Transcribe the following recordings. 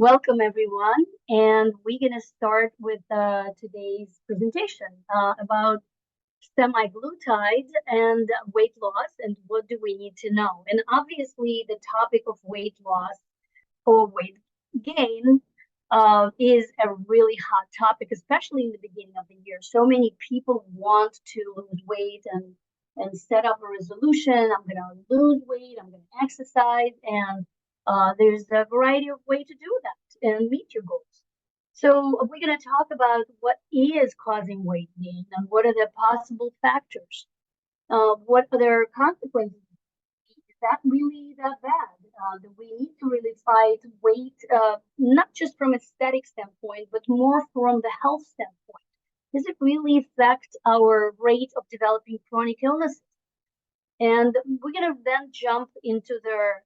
Welcome, everyone. And we're going to start with today's presentation about semaglutide and weight loss and what do we need to know. And obviously, the topic of weight loss or weight gain is a really hot topic, especially in the beginning of the year. So many people want to lose weight and set up a resolution. I'm going to lose weight. I'm going to exercise, and there's a variety of ways to do that and meet your goals. So we're going to talk about what is causing weight gain and what are the possible factors. What are their consequences? Is that really that bad? Do we need to really fight weight, not just from aesthetic standpoint, but more from the health standpoint? Does it really affect our rate of developing chronic illnesses? And we're going to then jump into the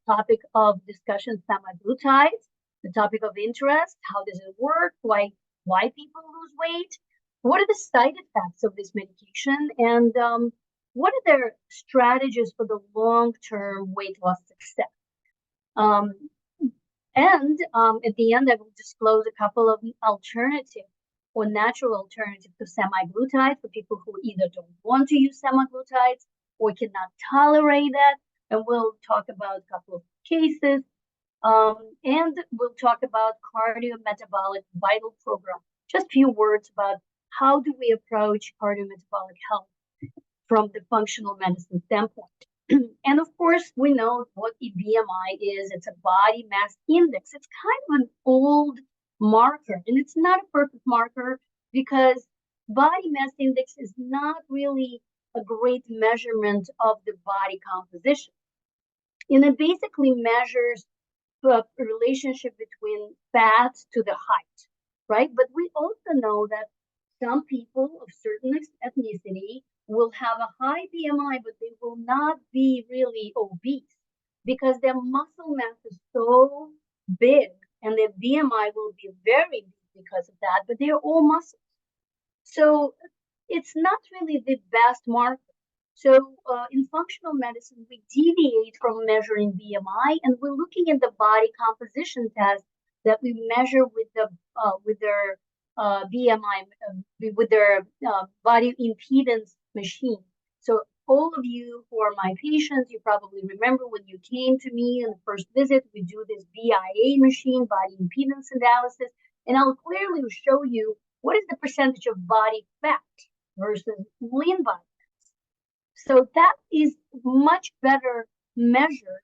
topic of discussion, semaglutide, the topic of interest, how does it work, why people lose weight, what are the side effects of this medication, and what are their strategies for the long-term weight loss success. At the end, I will disclose a couple of alternative or natural alternative to semaglutide for people who either don't want to use semaglutides or cannot tolerate that. And we'll talk about a couple of cases. And we'll talk about cardiometabolic vital program. Just a few words about how do we approach cardiometabolic health from the functional medicine standpoint. And of course, we know what a BMI is. It's a body mass index. It's kind of an old marker, and it's not a perfect marker because body mass index is not really a great measurement of the body composition. And it basically measures the relationship between fat to the height, right? But we also know that some people of certain ethnicity will have a high BMI, but they will not be really obese because their muscle mass is so big and their BMI will be very big because of that, but they're all muscles. So it's not really the best marker. So in functional medicine, we deviate from measuring BMI, and we're looking at the body composition test that we measure with their BMI, with their body impedance machine. So all of you who are my patients, you probably remember when you came to me in the first visit, we do this BIA machine, body impedance analysis, and I'll clearly show you what is the percentage of body fat versus lean body. So that is much better measure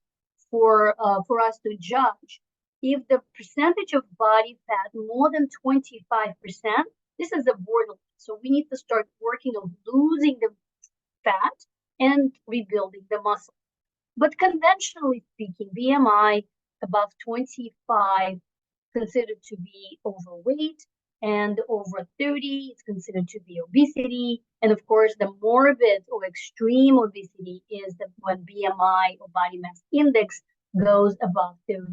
for us to judge if the percentage of body fat more than 25%. This is a borderline. So we need to start working on losing the fat and rebuilding the muscle. But conventionally speaking, BMI above 25 considered to be overweight, and over 30 is considered to be obesity. And of course, the morbid or extreme obesity is that when BMI or body mass index goes above 35.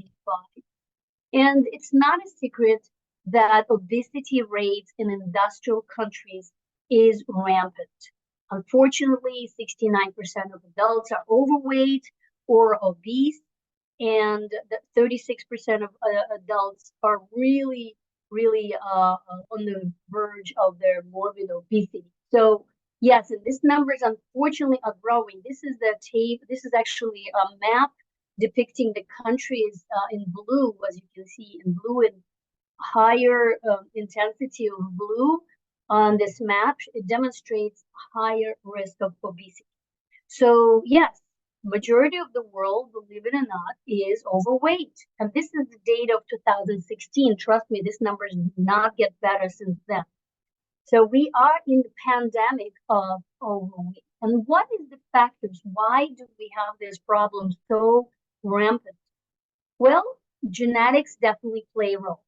And it's not a secret that obesity rates in industrial countries is rampant. Unfortunately, 69% of adults are overweight or obese, and 36% of adults are really on the verge of their morbid obesity. So yes, and these numbers unfortunately are growing. This is the tape. This is actually a map depicting the countries in blue, as you can see in blue, and higher intensity of blue on this map. It demonstrates higher risk of obesity. So yes, majority of the world, believe it or not, is overweight. And this is the data of 2016. Trust me, this number does not get better since then. So we are in the pandemic of overweight. And what is the factors? Why do we have this problem so rampant? Well, genetics definitely play a role.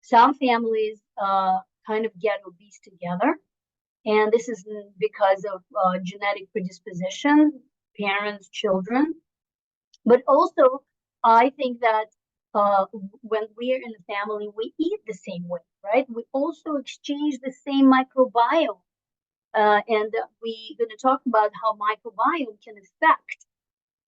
Some families kind of get obese together. And this is because of genetic predisposition, parents, children. But also, I think that when we're in a family, we eat the same way, right? We also exchange the same microbiome. And we're going to talk about how microbiome can affect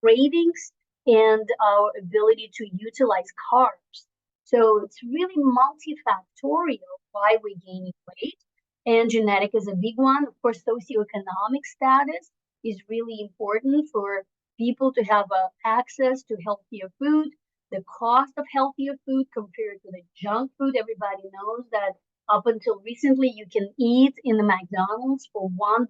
cravings and our ability to utilize carbs. So it's really multifactorial why we're gaining weight. And genetic is a big one. Of course, socioeconomic status is really important for people to have access to healthier food. The cost of healthier food compared to the junk food, everybody knows that up until recently, you can eat in the McDonald's for $1,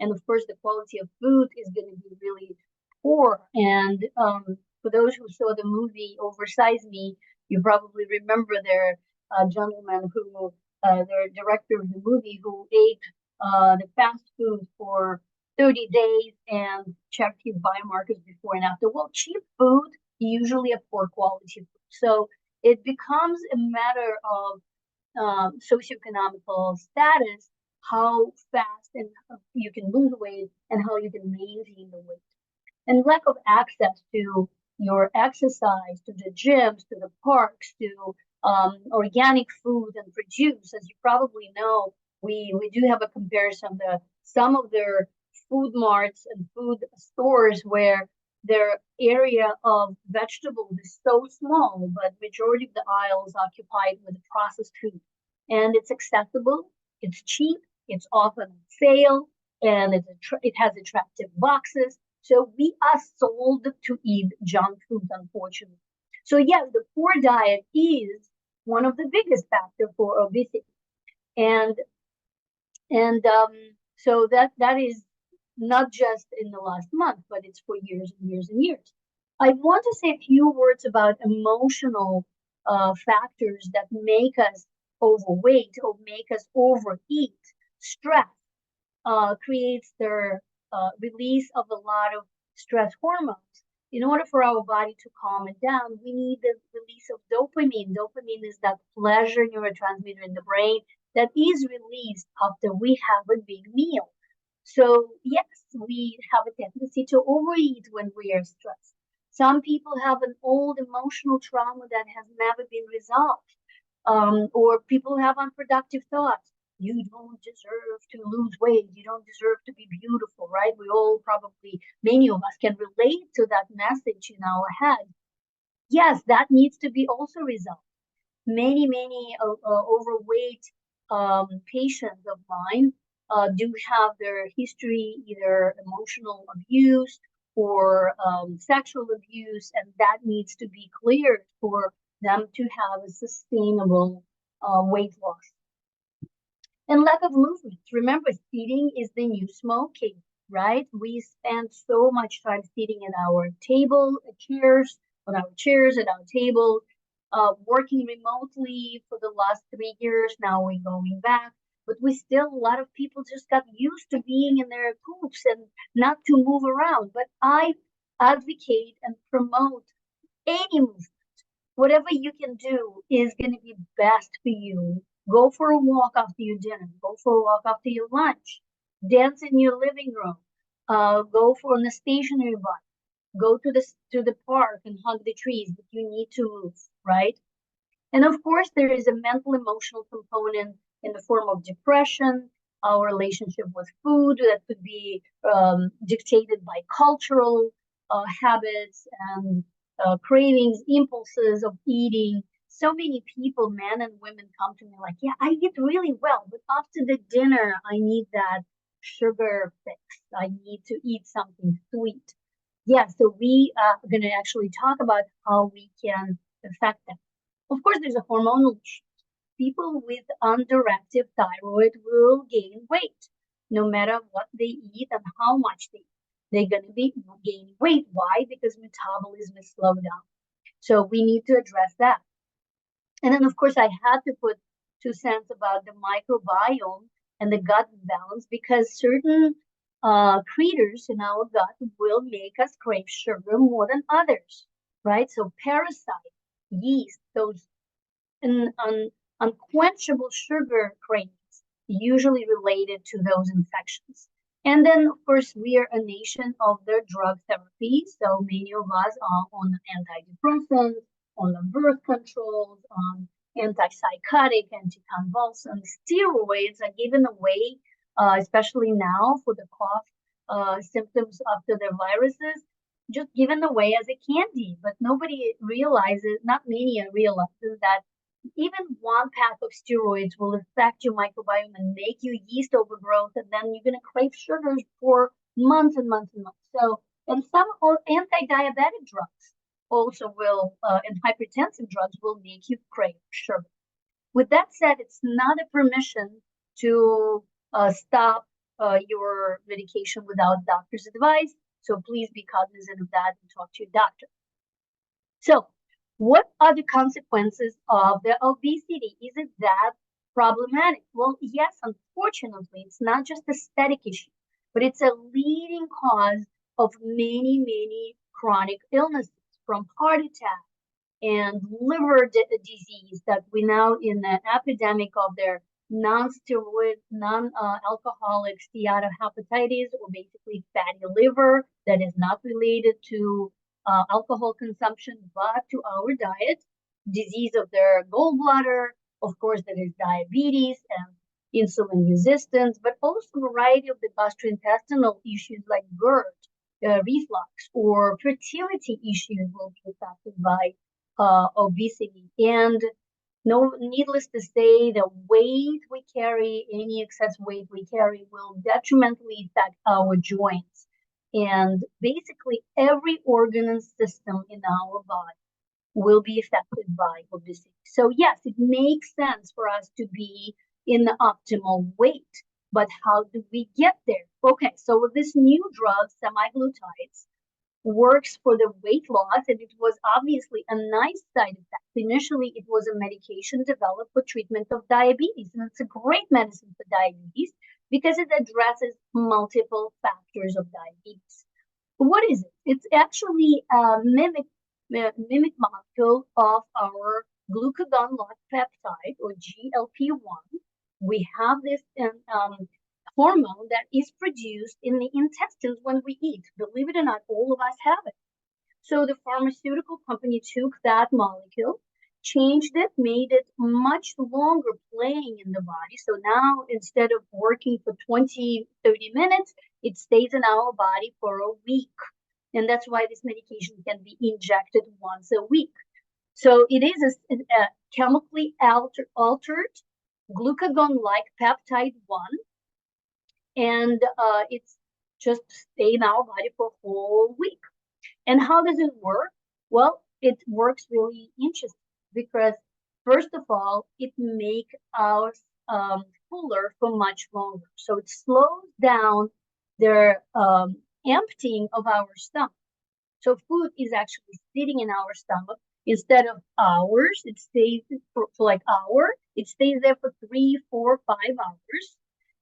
and of course, the quality of food is going to be really poor. And for those who saw the movie Oversize Me, you probably remember their gentleman who, their director of the movie, who ate the fast food for 30 days and checked his biomarkers before and after. Well, cheap food, usually a poor quality food. So it becomes a matter of socioeconomical status, how fast and you can lose weight and how you can maintain the weight. And lack of access to your exercise, to the gyms, to the parks, to organic food and produce. As you probably know, we do have a comparison that some of their food marts and food stores where their area of vegetables is so small, but majority of the aisles occupied with processed food. And it's accessible, it's cheap, it's often on sale, and it has attractive boxes. So we are sold to eat junk food, unfortunately. So yes, the poor diet is one of the biggest factors for obesity, and and so that is not just in the last month, but it's for years and years and years. I want to say a few words about emotional factors that make us overweight or make us overeat. Stress creates the release of a lot of stress hormones. In order for our body to calm it down, we need the release of dopamine. Dopamine is that pleasure neurotransmitter in the brain that is released after we have a big meal. So, yes, we have a tendency to overeat when we are stressed. Some people have an old emotional trauma that has never been resolved, or people have unproductive thoughts. You don't deserve to lose weight. You don't deserve to be beautiful, right? We all probably, many of us can relate to that message in our head. Yes, that needs to be also resolved. Many overweight patients of mine do have their history, either emotional abuse or sexual abuse, and that needs to be cleared for them to have a sustainable weight loss. And lack of movement. Remember, sitting is the new smoking, right? We spend so much time sitting at our table, on our chairs, at our table, working remotely for the last 3 years. Now we're going back. But we still, a lot of people just got used to being in their coops and not to move around. But I advocate and promote any movement. Whatever you can do is going to be best for you. Go for a walk after your dinner. Go for a walk after your lunch. Dance in your living room. Go for on a stationary bike. Go to the park and hug the trees, but you need to move, right? And of course, there is a mental emotional component in the form of depression, our relationship with food that could be dictated by cultural habits and cravings, impulses of eating. So many people, men and women, come to me like, yeah, I eat really well, but after the dinner, I need that sugar fix. I need to eat something sweet. Yeah, so we are going to actually talk about how we can affect them. Of course, there's a hormonal issue. People with underactive thyroid will gain weight no matter what they eat and how much they eat. They're going to be gaining weight. Why? Because metabolism is slowed down. So we need to address that. And then, of course, I had to put 2 cents about the microbiome and the gut balance because certain critters in our gut will make us crave sugar more than others, right? So parasites, yeast, those unquenchable sugar cravings, usually related to those infections. And then, of course, we are a nation of the drug therapy. So many of us are on antidepressants, on the birth controls, on antipsychotic, anticonvulsant, steroids are given away, especially now for the cough symptoms after the viruses. just given away as a candy, but nobody realizes, not many realizes that even one pack of steroids will affect your microbiome and make you yeast overgrowth, and then you're going to crave sugars for months and months and months. So, and some anti-diabetic drugs also will, and hypertensive drugs will make you crave sugar. With that said, it's not a permission to stop your medication without doctor's advice. So please be cognizant of that and talk to your doctor. So what are the consequences of the obesity? Is it that problematic? Well, yes, unfortunately, it's not just a aesthetic issue, but it's a leading cause of many, many chronic illnesses, from heart attack and liver disease, that we now in the epidemic of their non-steroid, non-alcoholic steatohepatitis, or basically fatty liver that is not related to alcohol consumption, but to our diet, disease of their gallbladder, of course, there is diabetes and insulin resistance, but also a variety of the gastrointestinal issues like GERD, reflux, or fertility issues will be affected by obesity. And no, needless to say, the weight we carry, any excess weight we carry, will detrimentally affect our joints and basically every organ and system in our body will be affected by obesity. So yes, it makes sense for us to be in the optimal weight, but how do we get there? Okay, so with this new drug, semaglutides, works for the weight loss, and it was obviously a nice side effect. Initially, it was a medication developed for treatment of diabetes, and it's a great medicine for diabetes because it addresses multiple factors of diabetes. What is it? It's actually a mimic molecule of our glucagon-like peptide, or GLP-1. We have this hormone that is produced in the intestines when we eat. Believe it or not, all of us have it. So the pharmaceutical company took that molecule, changed it, made it much longer playing in the body. So now instead of working for 20, 30 minutes, it stays in our body for a week. And that's why this medication can be injected once a week. So it is a chemically altered glucagon-like peptide 1, and it's just stay in our body for a whole week. And how does it work? Well, it works really interesting because, first of all, it makes us fuller for much longer. So it slows down the emptying of our stomach. So food is actually sitting in our stomach instead of hours. It stays for like hour. It stays there for 3, 4, 5 hours,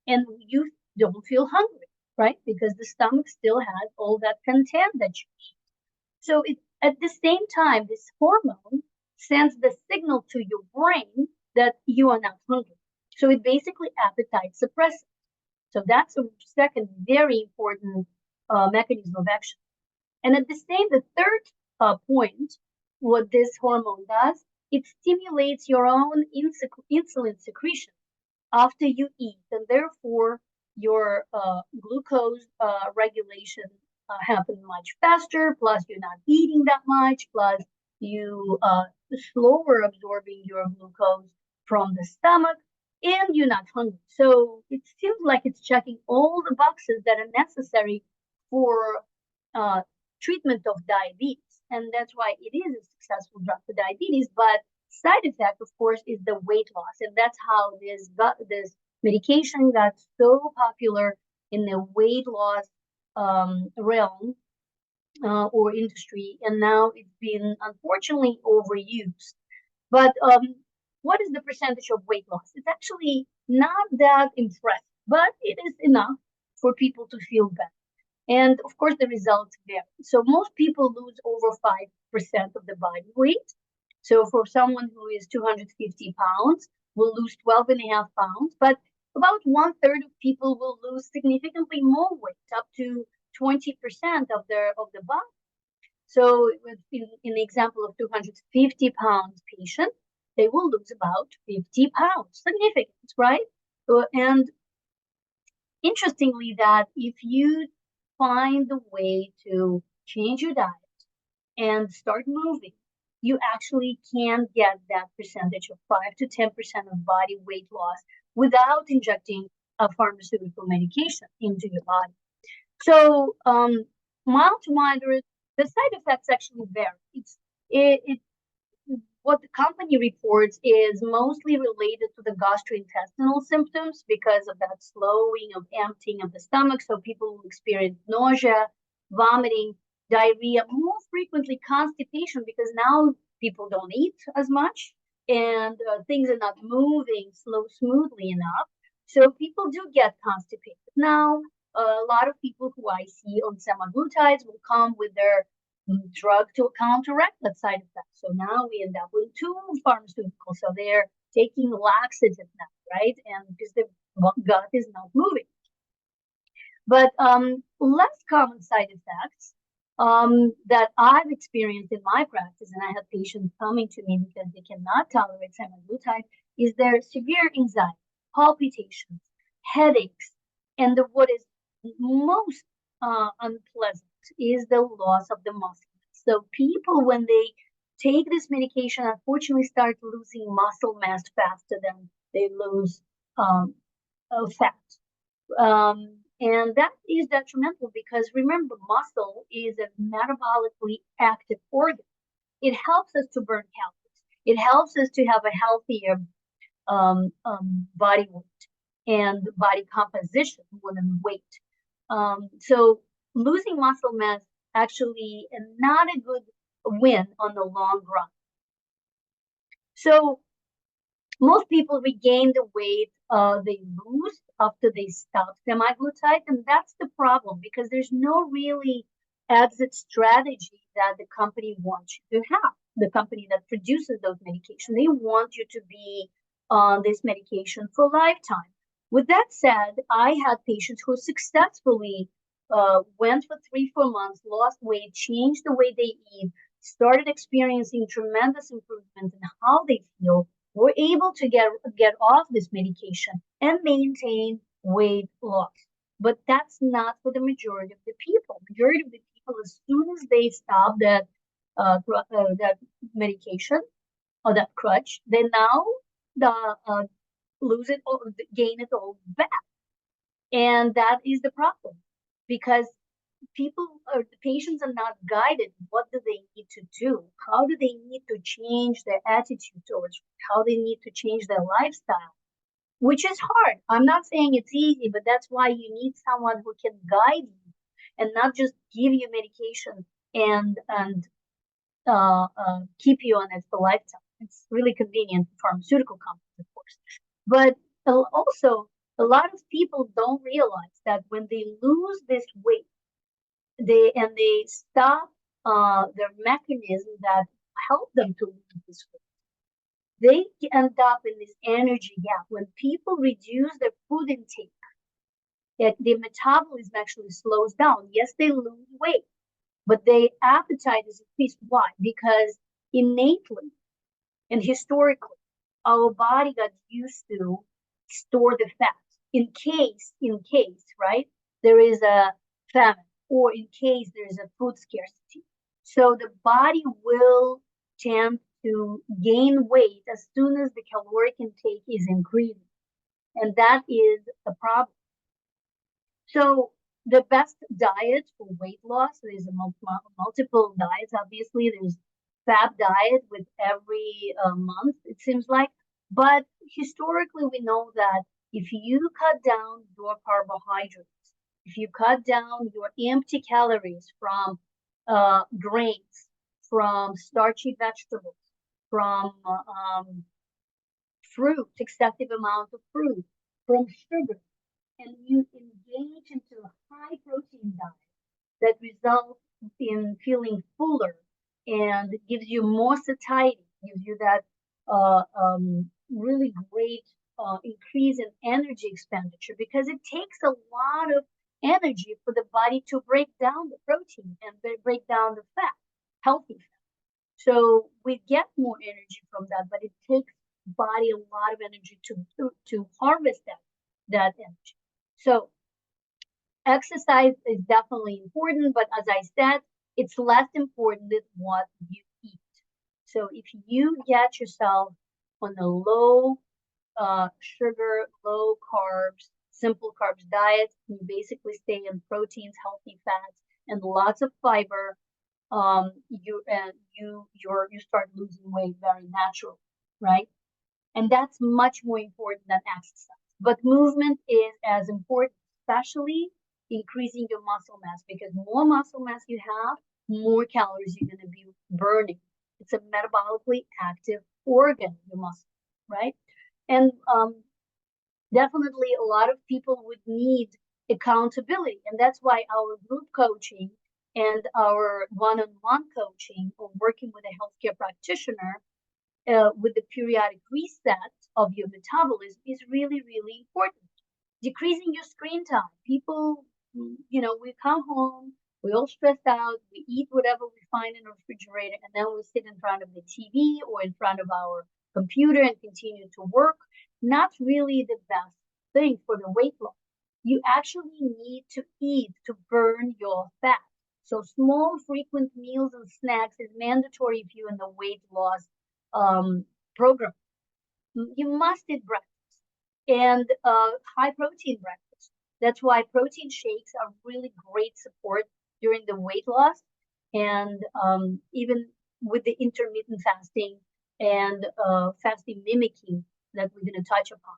and you don't feel hungry, right? Because the stomach still has all that content that you eat. So at the same time, this hormone sends the signal to your brain that you are not hungry. So it basically appetite suppresses. So that's a second very important mechanism of action. And at the third point, what this hormone does, it stimulates your own insulin secretion after you eat, and therefore your glucose regulation happens much faster, plus you're not eating that much, plus you slower absorbing your glucose from the stomach, and you're not hungry. So it seems like it's checking all the boxes that are necessary for treatment of diabetes. And that's why it is a successful drug for diabetes. But side effect, of course, is the weight loss. And that's how this medication got so popular in the weight loss realm or industry. And now it's been, unfortunately, overused. But what is the percentage of weight loss? It's actually not that impressive, but it is enough for people to feel better. And of course, the results vary. So most people lose over 5% of the body weight. So for someone who is 250 pounds, will lose 12.5 pounds, but about 1/3 of people will lose significantly more weight, up to 20% of the body. So in the example of 250 pounds patient, they will lose about 50 pounds, significant, right? And interestingly, that if you find a way to change your diet, and start moving, you actually can get that percentage of 5 to 10% of body weight loss without injecting a pharmaceutical medication into your body. So mild to moderate, the side effects actually vary. It what the company reports is mostly related to the gastrointestinal symptoms because of that slowing of emptying of the stomach. So people will experience nausea, vomiting, diarrhea, more frequently constipation because now people don't eat as much and things are not moving smoothly enough. So people do get constipated. Now, a lot of people who I see on semaglutides will come with their drug to counteract that side effect. So now we end up with two pharmaceuticals. So they're taking laxative now, right? And because the gut is not moving. But less common side effects that I've experienced in my practice, and I have patients coming to me because they cannot tolerate semaglutide, is their severe anxiety, palpitations, headaches, and what is most unpleasant is the loss of the muscle. So people, when they take this medication, unfortunately start losing muscle mass faster than they lose fat. And that is detrimental because remember, muscle is a metabolically active organ. It helps us to burn calories. It helps us to have a healthier body weight and body composition more than weight. So losing muscle mass actually not a good win on the long run. So most people regain the weight they lose after they stop semaglutide, and that's the problem because there's no really exit strategy that the company wants you to have. The company that produces those medications, they want you to be on this medication for lifetime. With that said, I had patients who successfully went for 3-4 months, lost weight, changed the way they eat, started experiencing tremendous improvement in how they feel, were able to get off this medication and maintain weight loss. But that's not for the majority of the people. Majority of the people, as soon as they stop that medication or that crutch, they now lose it or gain it all back. And that is the problem because people or the patients are not guided. What do they need to do? How do they need to change their attitude towards how they need to change their lifestyle, which is hard. I'm not saying it's easy, but that's why you need someone who can guide you and not just give you medication and keep you on it for lifetime. It's really convenient for pharmaceutical companies, of course. But also, a lot of people don't realize that when they lose this weight, they stop their mechanism that help them to lose this weight. They end up in this energy gap. When people reduce their food intake, the metabolism actually slows down. Yes, they lose weight, but their appetite is increased. Why? Because innately and historically, our body got used to store the fat in case, right, there is a famine or in case there is a food scarcity. So the body will tend to gain weight as soon as the caloric intake is increasing. And that is a problem. So the best diet for weight loss, there's multiple diets. Obviously, there's FAB diet with every month, it seems like. But historically, we know that if you cut down your carbohydrates, if you cut down your empty calories from grains, from starchy vegetables, from fruit, excessive amount of fruit, from sugar, and you engage into a high protein diet that results in feeling fuller and gives you more satiety, gives you that really great increase in energy expenditure because it takes a lot of energy for the body to break down the protein and break down the fat, healthy fat. So we get more energy from that, but it takes body a lot of energy to harvest that energy. So exercise is definitely important, but as I said, it's less important than what you eat. So if you get yourself on a low sugar, low carbs, simple carbs diet, you basically stay on proteins, healthy fats, and lots of fiber, you start losing weight very naturally, right? And that's much more important than exercise. But movement is as important, especially increasing your muscle mass, because more muscle mass you have, more calories you're going to be burning. It's a metabolically active organ, your muscle, right? And definitely a lot of people would need accountability. And that's why our group coaching and our one-on-one coaching or working with a healthcare practitioner with the periodic reset of your metabolism is really, really important. Decreasing your screen time. People, we come home, we all stressed out, we eat whatever we find in the refrigerator, and then we sit in front of the TV or in front of our computer and continue to work. Not really the best thing for the weight loss. You actually need to eat to burn your fat. So small, frequent meals and snacks is mandatory if you're in the weight loss program. You must eat breakfast and high protein breakfast. That's why protein shakes are really great support during the weight loss, and even with the intermittent fasting and fasting mimicking that we're going to touch upon.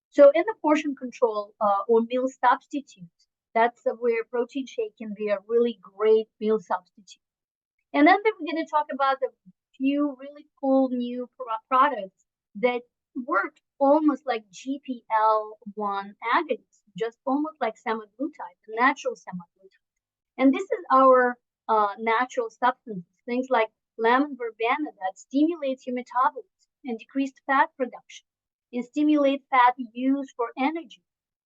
So in the portion control or meal substitutes, that's where protein shake can be a really great meal substitute. And then we're going to talk about a few really cool new products that work almost like GLP-1 agonists, just almost like semaglutide, the natural semaglutide. And this is our natural substances, things like lemon verbena that stimulates your metabolism and decreased fat production and stimulate fat use for energy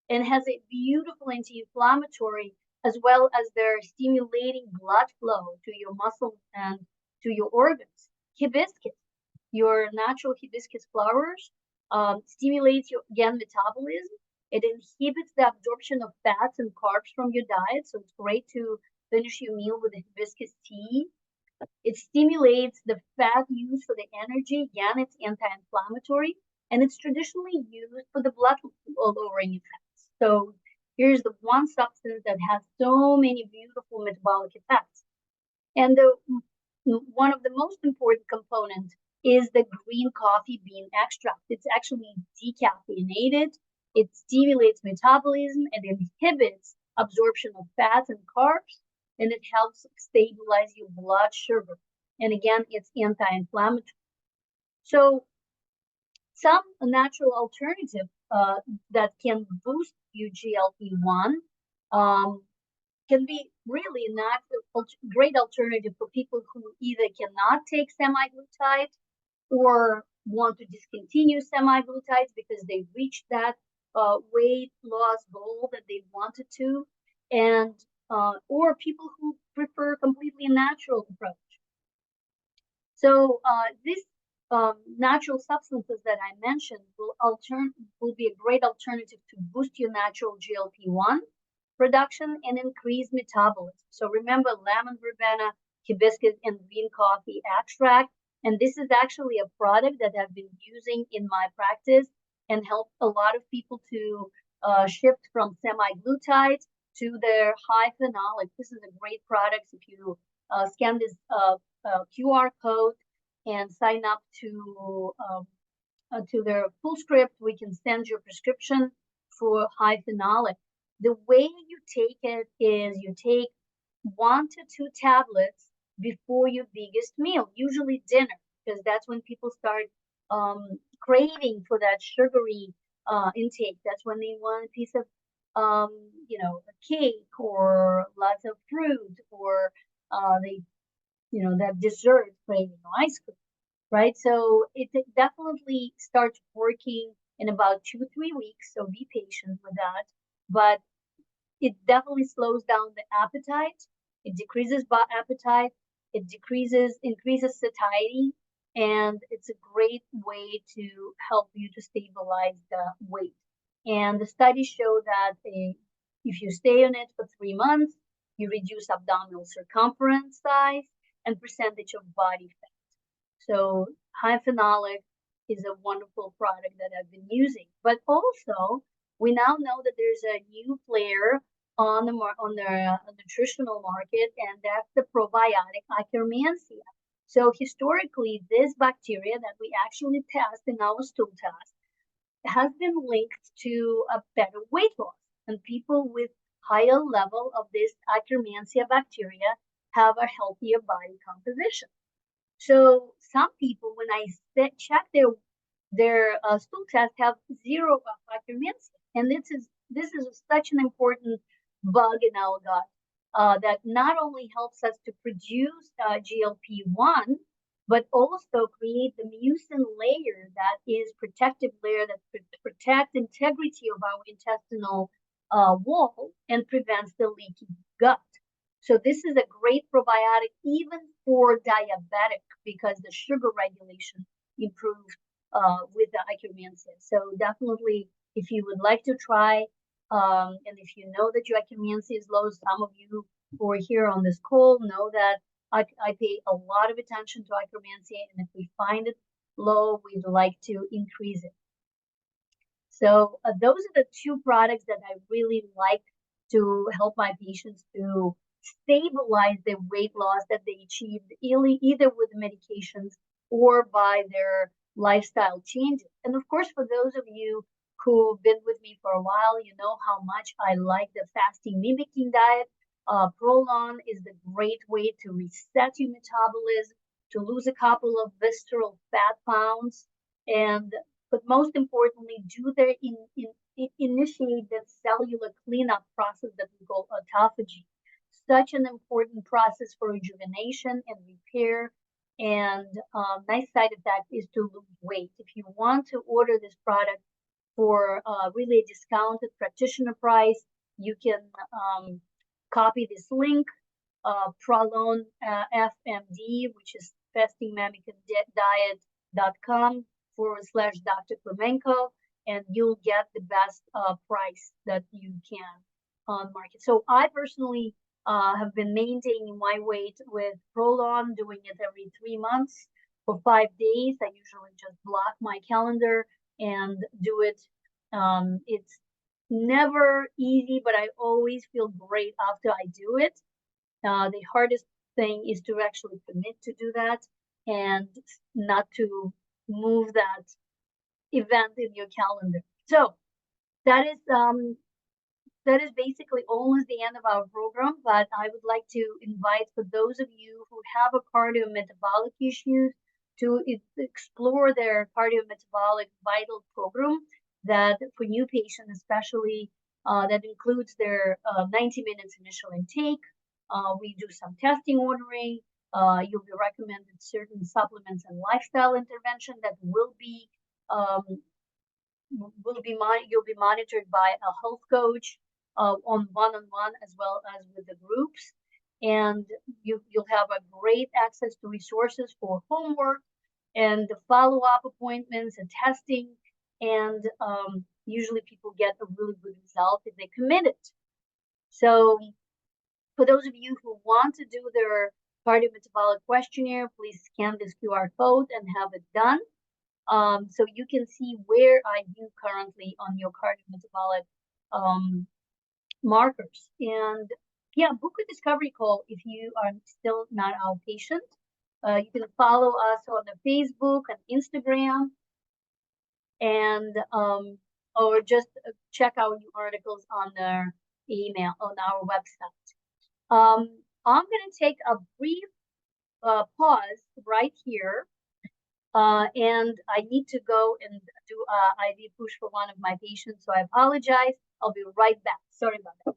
and has a beautiful anti-inflammatory as well as they're stimulating blood flow to your muscles and to your organs. Hibiscus, your natural hibiscus flowers, stimulates your, again, metabolism. It inhibits the absorption of fats and carbs from your diet, so it's great to finish your meal with a hibiscus tea. It stimulates the fat use for the energy. Again, it's anti-inflammatory, and it's traditionally used for the blood lowering effects. So here's the one substance that has so many beautiful metabolic effects. And one of the most important components is the green coffee bean extract. It's actually decaffeinated. It stimulates metabolism and inhibits absorption of fats and carbs, and it helps stabilize your blood sugar. And again, it's anti-inflammatory. So some natural alternative that can boost your GLP-1 can be really not a great alternative for people who either cannot take semaglutide or want to discontinue semaglutides because they reached that weight loss goal that they wanted to, and or people who prefer completely natural approach. So these natural substances that I mentioned will be a great alternative to boost your natural GLP-1 production and increase metabolism. So remember lemon verbena, hibiscus, and green coffee extract. And this is actually a product that I've been using in my practice and helped a lot of people to shift from semaglutide to their high phenolic. This is a great product. If you scan this QR code and sign up to their full script, we can send your prescription for high phenolic. The way you take it is you take 1 to 2 tablets before your biggest meal, usually dinner, because that's when people start craving for that sugary intake. That's when they want a piece of, a cake or lots of fruit, or that dessert craving or ice cream, right? So it definitely starts working in about 2-3 weeks. So be patient with that. But it definitely slows down the appetite. It decreases appetite. It increases satiety, and it's a great way to help you to stabilize the weight. And the studies show that if you stay on it for 3 months, You reduce abdominal circumference size and percentage of body fat. So high phenolic is a wonderful product that I've been using. But also, we now know that there's a new player on the nutritional market, and that's the probiotic Akkermansia. So historically, this bacteria that we actually test in our stool test has been linked to a better weight loss. And people with higher level of this Akkermansia bacteria have a healthier body composition. So some people, when I check their stool test, have zero Akkermansia, and this is such an important bug in our gut that not only helps us to produce GLP-1, but also create the mucin layer that is protective layer that protect integrity of our intestinal wall and prevents the leaky gut. So this is a great probiotic even for diabetic because the sugar regulation improves with the Akkermansia. So definitely, if you would like to try, and if you know that your Akkermansia is low, some of you who are here on this call know that I pay a lot of attention to Akkermansia, and if we find it low, we'd like to increase it. So those are the two products that I really like to help my patients to stabilize the weight loss that they achieved either with medications or by their lifestyle changes. And of course, for those of you who've been with me for a while, you know how much I like the fasting mimicking diet. Prolon is the great way to reset your metabolism, to lose a couple of visceral fat pounds, and but most importantly, initiate that cellular cleanup process that we call autophagy. Such an important process for rejuvenation and repair. And nice side effect is to lose weight. If you want to order this product for really a discounted practitioner price, you can copy this link, Prolon FMD, which is fastingmammocandiet.com/Dr. Klimenko, and you'll get the best price that you can on market. So I personally have been maintaining my weight with Prolon, doing it every 3 months for 5 days. I usually just block my calendar and do it. It's never easy, but I always feel great after I do it. The hardest thing is to actually commit to do that and not to move that event in your calendar. So that is basically almost the end of our program, but I would like to invite for those of you who have a cardiometabolic issues to explore their cardiometabolic vital program that for new patients especially, that includes their 90 minutes initial intake. We do some testing ordering. You'll be recommended certain supplements and lifestyle intervention that will be you'll be monitored by a health coach on one-on-one as well as with the groups, and you'll have a great access to resources for homework and the follow-up appointments and testing, and usually people get a really good result if they commit it. So for those of you who want to do their cardiometabolic questionnaire, please scan this QR code and have it done. So you can see where are you currently on your cardiometabolic markers. And yeah, book a discovery call if you are still not our patient. You can follow us on the Facebook and Instagram, and or just check out new articles on their email on our website. I'm going to take a brief pause right here. And I need to go and do IV push for one of my patients, so I apologize. I'll be right back. Sorry about that.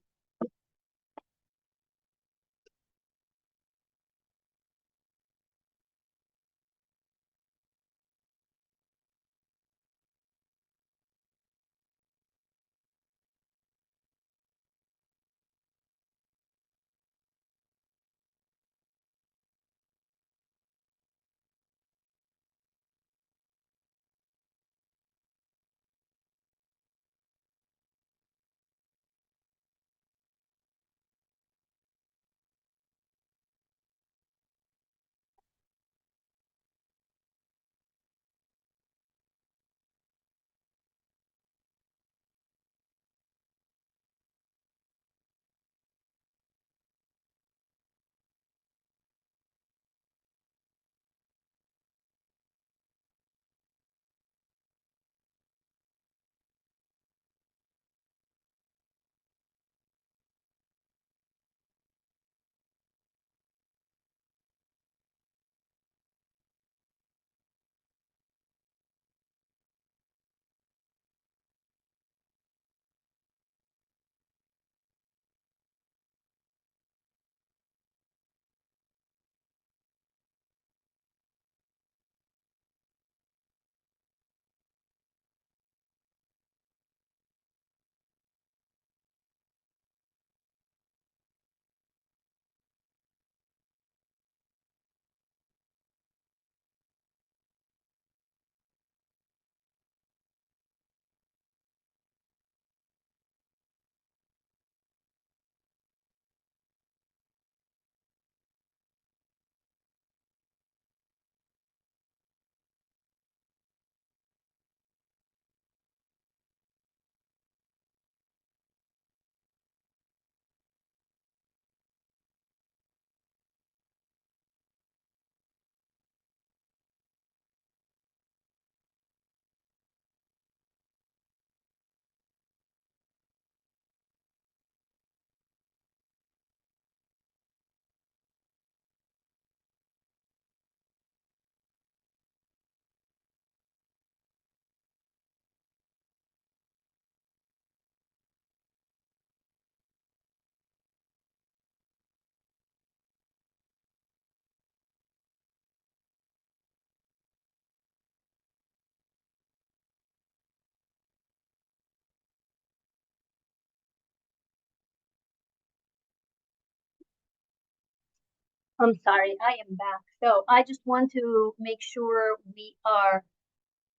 I'm sorry, I am back. So I just want to make sure we are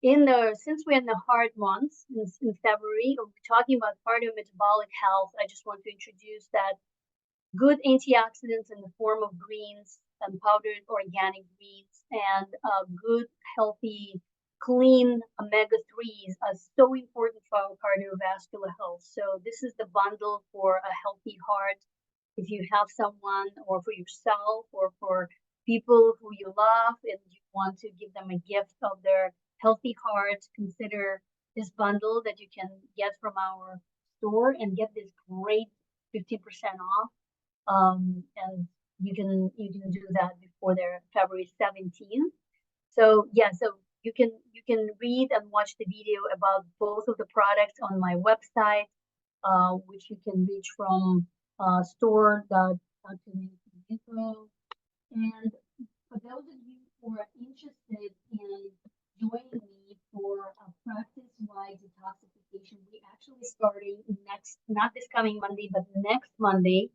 since we're in the heart months in February, we're talking about cardiometabolic health. I just want to introduce that good antioxidants in the form of greens and powdered organic greens and good, healthy, clean omega-3s are so important for our cardiovascular health. So this is the bundle for a healthy heart. If you have someone or for yourself or for people who you love and you want to give them a gift of their healthy heart, consider this bundle that you can get from our store and get this great 50% off. And you can do that before their February 17th. So yeah, so you can read and watch the video about both of the products on my website, which you can reach from store.klimenko. And for those of you who are interested in joining me for a practice-wide detoxification, we actually starting not this coming Monday, but next Monday.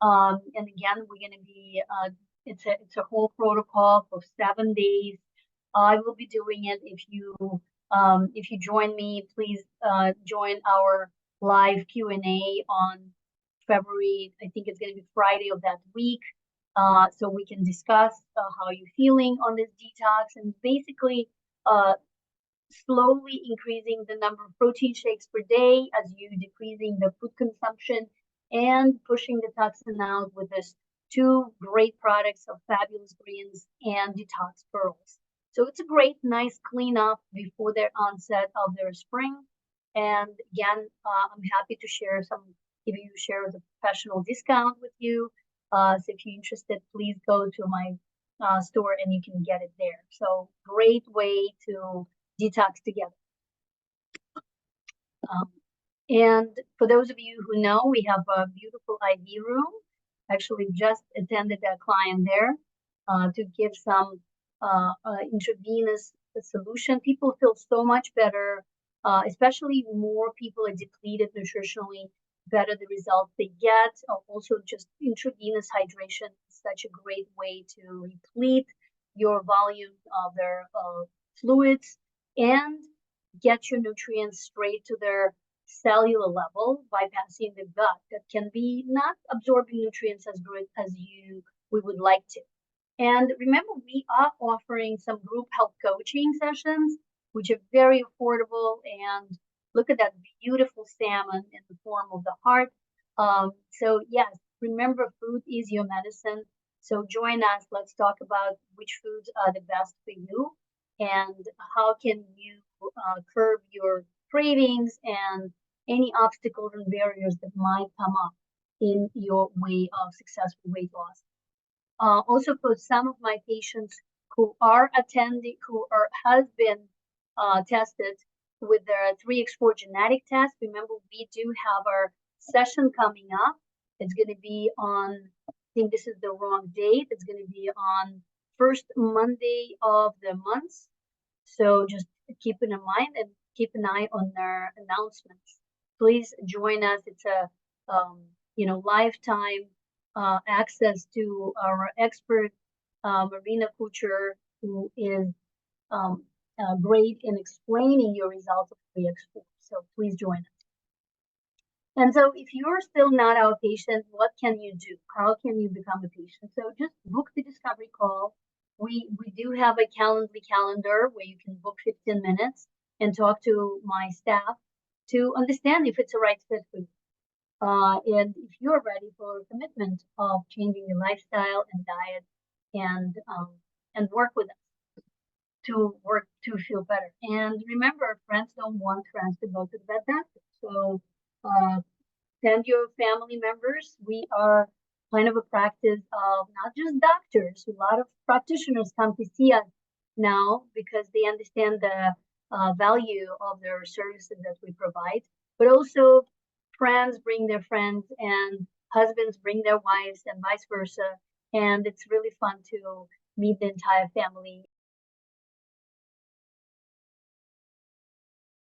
And again, we're going to be, it's a whole protocol for 7 days. I will be doing it. If you join me, please join our live Q&A on February. I think it's going to be Friday of that week. So we can discuss how you're feeling on this detox and basically slowly increasing the number of protein shakes per day as you decreasing the food consumption and pushing the toxin out with this two great products of fabulous greens and detox pearls. So it's a great, nice cleanup before their onset of their spring. And again, I'm happy to share a professional discount with you. So if you're interested, please go to my store and you can get it there. So great way to detox together. And for those of you who know, we have a beautiful IV room. Actually, just attended a client there to give some intravenous solution. People feel so much better, especially more people are depleted nutritionally, better the results they get. Also, just intravenous hydration is such a great way to replete your volume of their fluids and get your nutrients straight to their cellular level, bypassing the gut that can be not absorbing nutrients as good as we would like to. And remember, we are offering some group health coaching sessions, which are very affordable. And look at that beautiful salmon in the form of the heart. So yes, remember, food is your medicine. So join us. Let's talk about which foods are the best for you and how can you curb your cravings and any obstacles and barriers that might come up in your way of successful weight loss. Also, for some of my patients who are attending, has been tested with their 3x4 genetic test. Remember, we do have our session coming up. It's going to be on, I think this is the wrong date. It's going to be on first Monday of the month. So just keep it in mind and keep an eye on their announcements. Please join us. It's a lifetime access to our expert Marina Kucher, who is great in explaining your results of 3x4. So please join us. And so if you're still not our patient, what can you do? How can you become a patient? So just book the discovery call. We do have a Calendly calendar where you can book 15 minutes and talk to my staff to understand if it's a right fit for you. And if you're ready for a commitment of changing your lifestyle and diet and work with us to feel better. And remember, friends don't want friends to go to the vet doctor. So send your family members. We are kind of a practice of not just doctors. A lot of practitioners come to see us now because they understand the value of their services that we provide, but also friends bring their friends and husbands bring their wives and vice versa. And it's really fun to meet the entire family